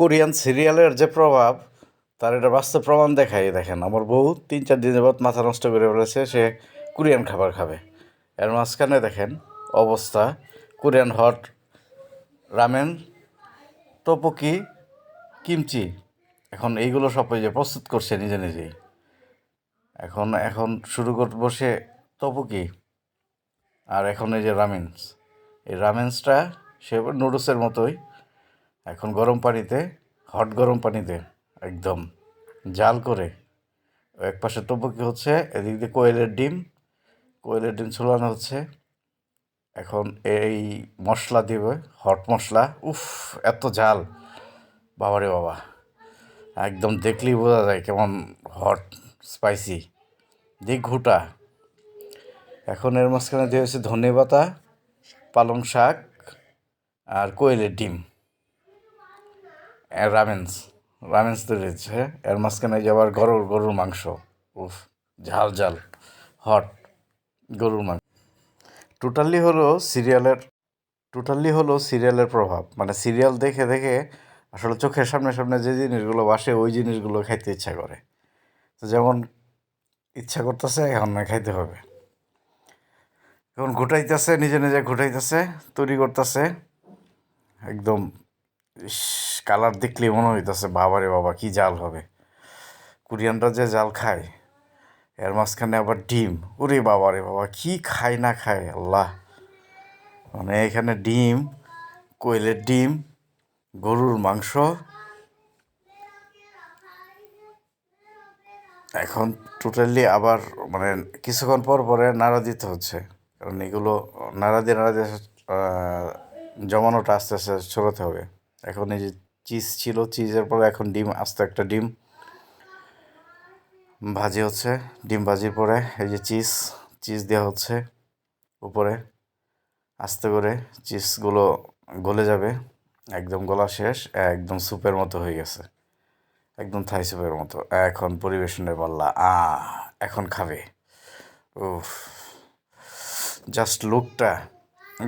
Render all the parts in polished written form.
Korean সিরিয়ালের যে প্রভাব তার এটা বাস্তব প্রমাণ দেখাই। দেখেন, আমার বউ 3-4 দিন যাবৎ মাথা নষ্ট করে বলেছে সে কোরিয়ান খাবার খাবে। এর মাঝখানে দেখেন অবস্থা, কোরিয়ান হট রামেন, তোপোকি, কিমচি, এখন এইগুলো সব ওই যে প্রস্তুত করছে নিজে নিজেই। এখন এখন শুরু করতে বসে তোপোকি, আর এখন এই যে রামেন্স, এই রামেন্সটা সে নুডলসের মতোই এখন গরম পানিতে, হট গরম পানিতে একদম জাল করে এক পাশে টুপকি হচ্ছে, এদিক দিয়ে কোয়েলের ডিম ঝোলানো হচ্ছে। এখন এই মশলা দিবে, হট মশলা, উফ এত ঝাল, বাবারে বাবা, একদম দেখলেই বোঝা যায় কেমন হট স্পাইসি, দিক ঘুটা। এখন এর মাঝখানে দিয়ে হচ্ছে ধনেপাতা, পালং শাক আর কোয়েলের ডিম, রামেন্স তৈরি হচ্ছে। এর মাঝখানে যে আবার গরুর মাংস, উফ, ঝাল ঝাল হট গরুর মাংস। টোটালি হলো সিরিয়ালের প্রভাব, মানে সিরিয়াল দেখে দেখে আসলে চোখের সামনে সামনে যে জিনিসগুলো বাসে ওই জিনিসগুলো খাইতে ইচ্ছা করে। তো যেমন ইচ্ছা করতেছে এখন না খাইতে হবে, এখন ঘুটাইতেছে, নিজে নিজে ঘুটাইতেছে, তৈরি করতেছে, একদম কালার দেখলেই মনে হইতেছে বাবারে বাবা কি জাল হবে। কোরিয়ানরা যে জাল খায়, এর মাঝখানে আবার ডিম, ওরে বাবারে বাবা কি খায় না খায় আল্লাহ। মানে এখানে ডিম, কোয়েলের ডিম, গরুর মাংস, এখন টোটালি আবার মানে কিছুক্ষণ পর পরে নাড়া দিতে হচ্ছে, কারণ এগুলো নাড়া দিয়ে জমানোটা আস্তে আস্তে ছড়াতে হবে। এখন এই যে চিজ ছিল, চিজের পরে এখন ডিম, আস্তে একটা ডিম ভাজি হচ্ছে, ডিম ভাজির পরে এই যে চিজ দেওয়া হচ্ছে উপরে, আস্তে করে চিজগুলো গলে যাবে, একদম গলা শেষ, একদম স্যুপের মতো হয়ে গেছে, একদম থাই স্যুপের মতো। এখন পরিবেশনের পাল্লা, এখন খাবে। উফ, জাস্ট লুকটা,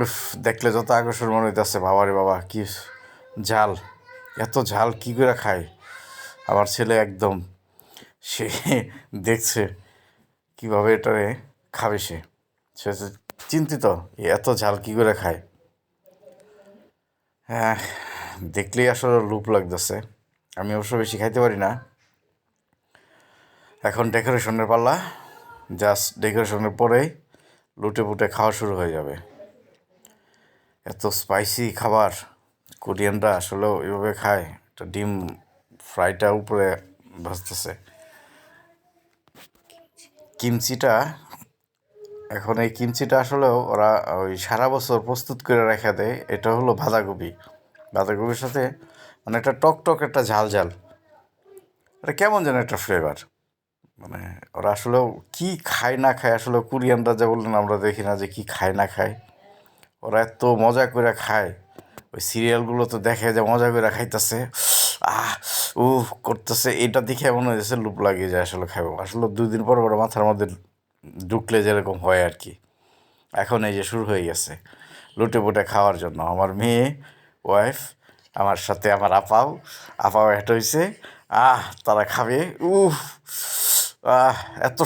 উফ, দেখলে যত আকর্ষণ মনে হইতেছে, বাবারে বাবা কি ঝাল, এত ঝাল কী করে খায়। আমার ছেলে একদম সে দেখছে কীভাবে এটারে খাবে, সে চিন্তিত এত ঝাল কী করে খায়। হ্যাঁ, দেখলেই আসলে লোভ লাগতেছে। আমি অবশ্য বেশি খাইতে পারি না। এখন ডেকোরেশনের পাল্লা, জাস্ট ডেকোরেশনের পরেই লুটে পুটে খাওয়া শুরু হয়ে যাবে। এত স্পাইসি খাবার কোরিয়ানরা আসলেও এভাবে খায়। একটা ডিম ফ্রাইটা উপরে ভাজতেছে, কিমচিটা, এখন এই কিমচিটা আসলেও ওরা ওই সারা বছর প্রস্তুত করে রেখে দেয়। এটা হলো বাঁধাকপির সাথে মানে একটা টক একটা ঝাল এটা কেমন যেন একটা ফ্লেভার। মানে ওরা আসলেও কি খায় না খায়, আসলে কোরিয়ানরা যা বললেন আমরা দেখি না যে কি খায় না খায়, ওরা এত মজা করে খায়। ওই সিরিয়ালগুলো তো দেখে যে মজা করে খাইতেছে, ও করতেছে, এটা দেখে এমন হয়েছে লুপ লাগিয়ে যায় আসলে খাবো। আসলে 2 দিন পর পর মাথার মধ্যে ঢুকলে যেরকম হয় আর কি। এখন এই যে শুরু হয়ে গেছে লুটে পুটে খাওয়ার জন্য। আমার মেয়ে, ওয়াইফ, আমার সাথে আমার আপাও একটা হয়েছে, তারা খাবে, এত